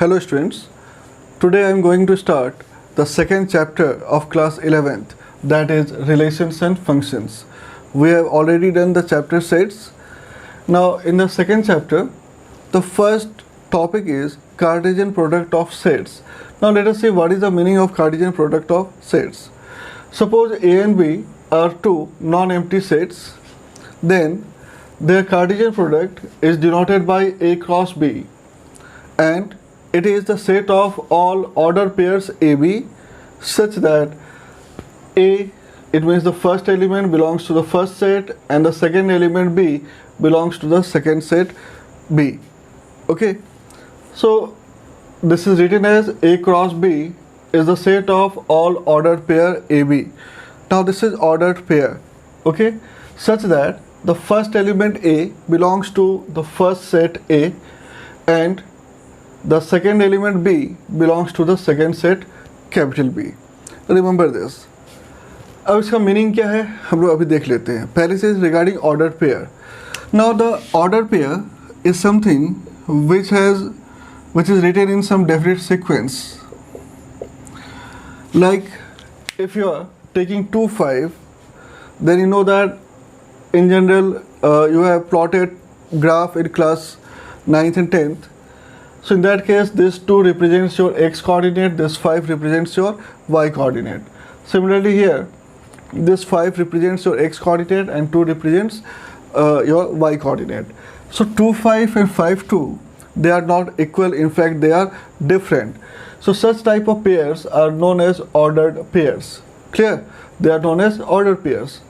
Hello students, today I am going to start the second chapter of class 11th, that is relations and functions. We have already done the chapter sets. Now in the second chapter, the first topic is Cartesian product of sets. Now let us see what is the meaning of Cartesian product of sets. Suppose A and B are two non-empty sets, then their Cartesian product is denoted by A cross B, and it is the set of all ordered pairs AB such that A, it means the first element belongs to the first set and the second element B belongs to the second set B. Okay, so this is written as A cross B is the set of all ordered pair AB. Now this is ordered pair, okay, such that the first element A belongs to the first set A and the second element B belongs to the second set capital B. Remember this. अब इसका meaning क्या है हम लोग अभी देख लेते हैं. पहले से regarding order pair. Now the order pair is something which is written in some definite sequence. Like if you are taking 2, 5, then you know that in general you have plotted graph in class 9th and 10th. So in that case, this 2 represents your x coordinate, this 5 represents your y coordinate. Similarly here, this 5 represents your x coordinate and 2 represents your y coordinate. So 2, 5 and 5, 2, they are not equal, in fact they are different. So such type of pairs are known as ordered pairs. Clear? They are known as ordered pairs.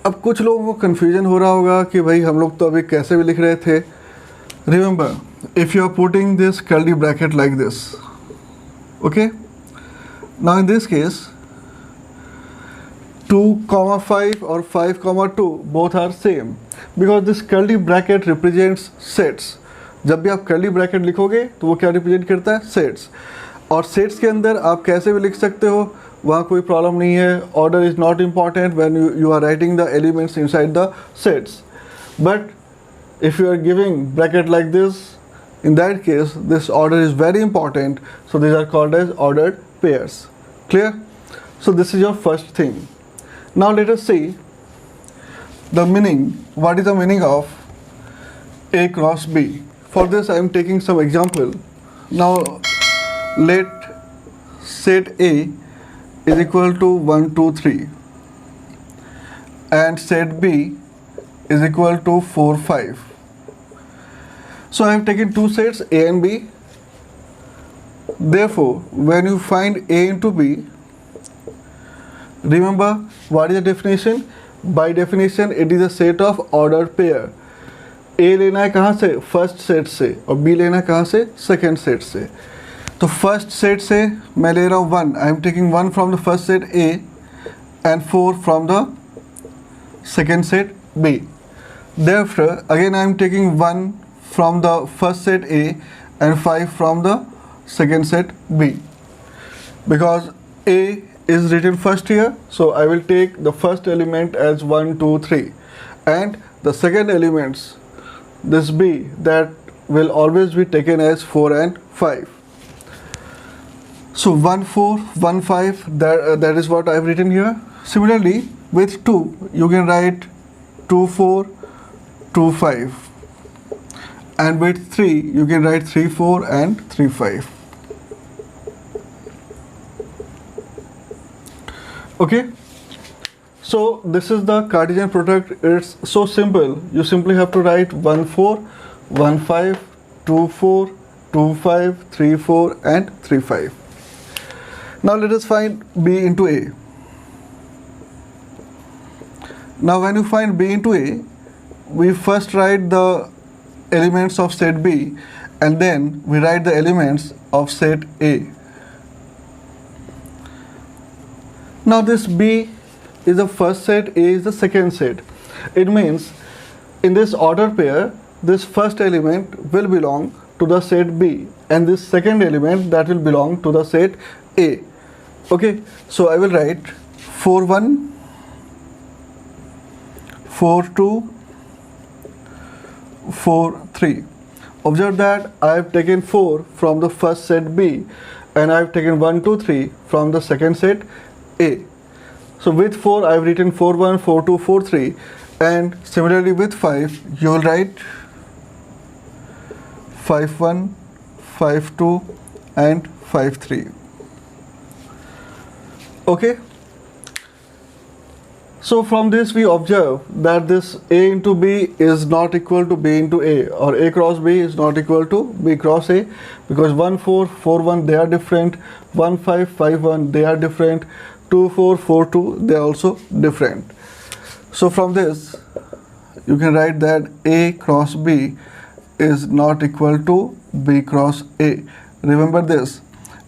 अब कुछ लोगों को confusion हो रहा होगा कि भाई हम लोग तो अभी कैसे भी लिख रहे थे. Remember, if you are putting this curly bracket like this, okay, now in this case 2, 5 or 5, 2 both are same because this curly bracket represents sets. जब भी आप curly bracket लिखोगे तो वो क्या represent करता है? Sets. और sets के अंदर आप कैसे भी लिख सकते हो, वहाँ कोई प्रॉब्लम नहीं है. Order is not important when you are writing the elements inside the sets. But if you are giving bracket like this, in that case this order is very important, so these are called as ordered pairs. Clear? So this is your first thing. Now let us see the meaning. What is the meaning of A cross B? For this I am taking some example. Now let set A is equal to 1, 2, 3 and set B is equal to 4, 5. So I have taken two sets A and B. Therefore, when you find A into B, remember what is the definition? By definition, it is a set of ordered pair. A लेना है कहाँ से? First set से, और B लेना है कहाँ से? Second set से. तो first set से मैं ले रहा हूँ 1. I am taking 1 from the first set A and 4 from the second set B. Therefore, again I am taking 1 from the first set A and 5 from the second set B. Because A is written first here, so I will take the first element as 1, 2, 3 and the second elements, this B, that will always be taken as 4 and 5. So 1, 4, 1, 5, that is what I have written here. Similarly with 2 you can write 2, 4, 2, 5. And with 3 you can write 3, 4 and 3, 5. Okay, so this is the Cartesian product. It's so simple. You simply have to write 1, 4, 1, 5, 2, 4, 2, 5, 3, 4 and 3, 5. Now let us find B into A. Now when you find B into A, we first write the elements of set B and then we write the elements of set A. Now this B is the first set, A is the second set. It means in this order pair, this first element will belong to the set B and this second element that will belong to the set A. Okay, so I will write 4, 1, 4, 2, 4, 3. Observe that I have taken 4 from the first set B and I have taken 1, 2, 3 from the second set A. So with 4 I have written 4, 1, 4, 2, 4, 3, and similarly with 5 you will write 5, 1, 5, 2 and 5, 3. Okay. So from this we observe that this A into B is not equal to B into A, or A cross B is not equal to B cross A, because 1, 4, 4, 1 they are different, 1, 5, 5, 1 they are different, 2, 4, 4, 2 they are also different. So from this you can write that A cross B is not equal to B cross A. Remember this.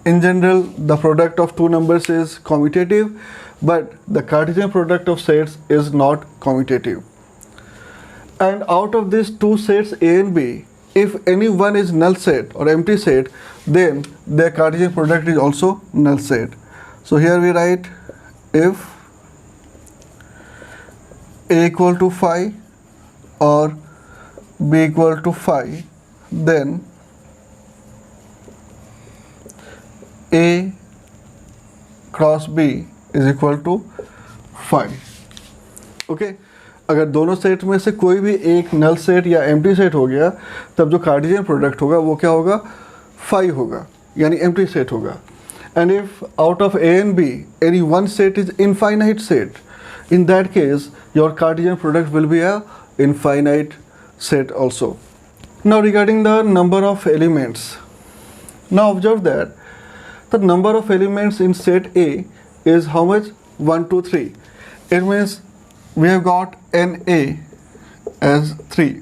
In general, the product of two numbers is commutative, but the Cartesian product of sets is not commutative. And out of these two sets A and B, if any one is null set or empty set, then their Cartesian product is also null set. So here we write, if A equal to phi or B equal to phi, then A cross B is equal to phi. Okay, अगर दोनों set में से कोई भी एक null set या empty set हो गया, तब जो कार्टेशियन प्रोडक्ट होगा वो क्या होगा, फाई होगा, यानी एम्प्टी सेट होगा. And if out of A and be any one set is infinite set, in that case your Cartesian product will be a infinite set also. Now regarding the number of elements, now observe that the number of elements in set A is how much? 1, 2, 3. It means we have got NA as 3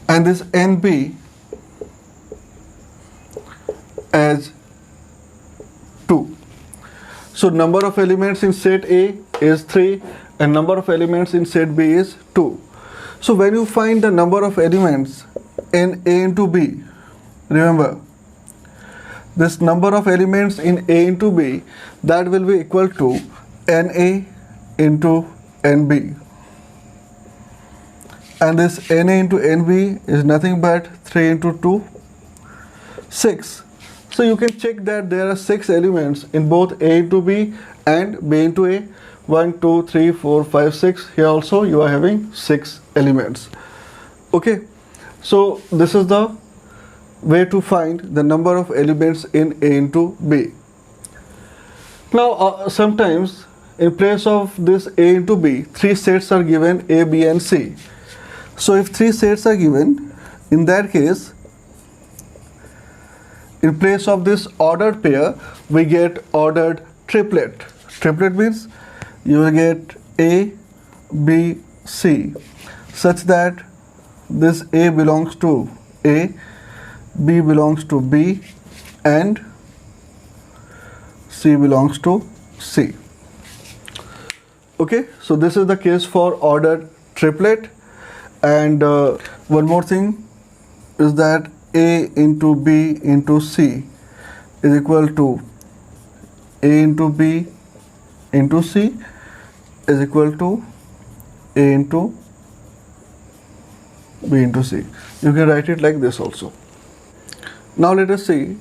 and this NB as 2. So number of elements in set A is 3 and number of elements in set B is 2. So when you find the number of elements in A into B, remember this number of elements in A into B, that will be equal to NA into NB, and this NA into NB is nothing but 3 into 2, 6. So you can check that there are 6 elements in both A into B and B into A. 1, 2, 3, 4, 5, 6. Here also you are having 6 elements. Okay. So this is the way to find the number of elements in A into B. Now sometimes in place of this A into B, 3 sets are given, A, B and C. So if 3 sets are given, in that case, in place of this ordered pair, we get ordered triplet. Triplet means you will get A, B, C, such that this A belongs to A, B belongs to B, and C belongs to C. Okay, so this is the case for ordered triplet. And one more thing is that A into B into C is equal to A into B into C is equal to A into B into C. You can write it like this also. Now let us see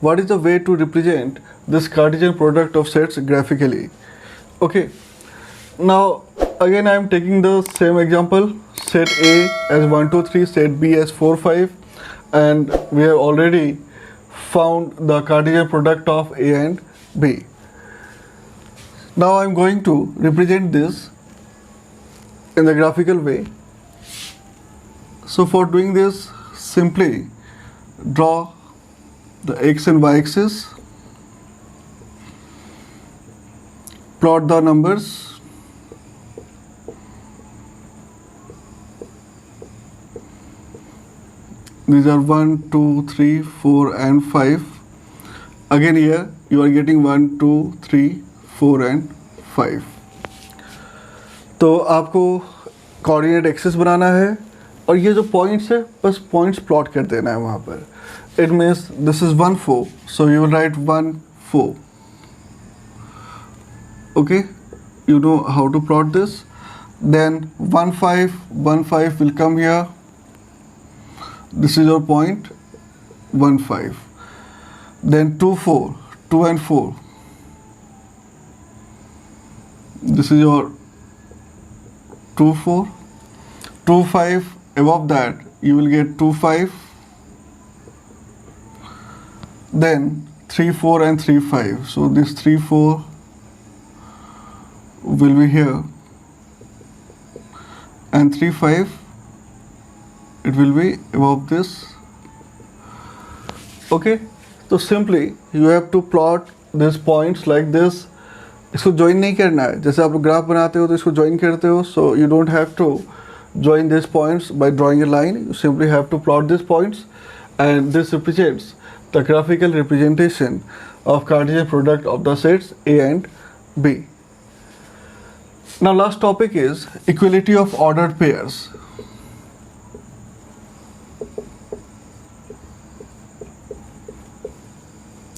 what is the way to represent this Cartesian product of sets graphically. Okay, now again I am taking the same example, set A as 1, 2, 3, set B as 4, 5, and we have already found the Cartesian product of A and B. Now I am going to represent this in the graphical way. So for doing this, simply draw the x and y axis, plot the numbers, these are 1, 2, 3, 4 and 5. Again here you are getting 1, 2, 3, 4 and 5. तो आपको coordinate axis बनाना है और ये जो points है बस points plot कर देना है वहाँ पर. It means this is 1, 4, so you will write 1, 4. Okay, you know how to plot this. Then 1, 5, 1, 5 will come here. This is your point 1 5. Then 2 4, 2 and 4. This is your 2 4, 2 5. Above that you will get 2 5. Then 3 4 and 3 5. So this 3 4 will be here, and 3 5 it will be above this. Okay, so simply you have to plot these points like this. इसको join नहीं करना है, जैसे आप graph बनाते हो तो इसको ज्वाइन करते हो. So you don't have to join these points by drawing a line. You simply have to plot these points, and this represents the graphical representation of Cartesian product of the sets A and B. Now last topic is equality of ordered pairs.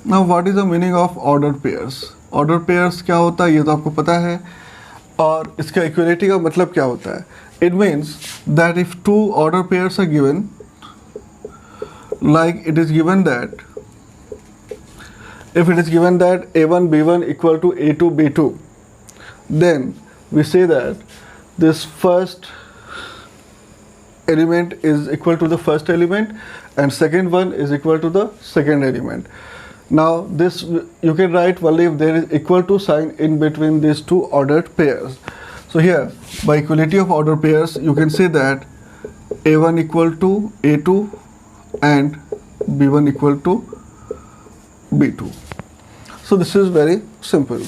Now what is the meaning of ordered pairs? Ordered pairs क्या होता है ये तो आपको पता है, और इसका equality का मतलब क्या होता है? It means that if two ordered pairs are given, like it is given that if it is given that A1 B1 equal to A2 B2, then we say that this first element is equal to the first element and second one is equal to the second element. Now this you can write only if there is equal to sign in between these two ordered pairs. So here by equality of ordered pairs you can say that A1 equal to A2 and B1 equal to B2. So this is very simple.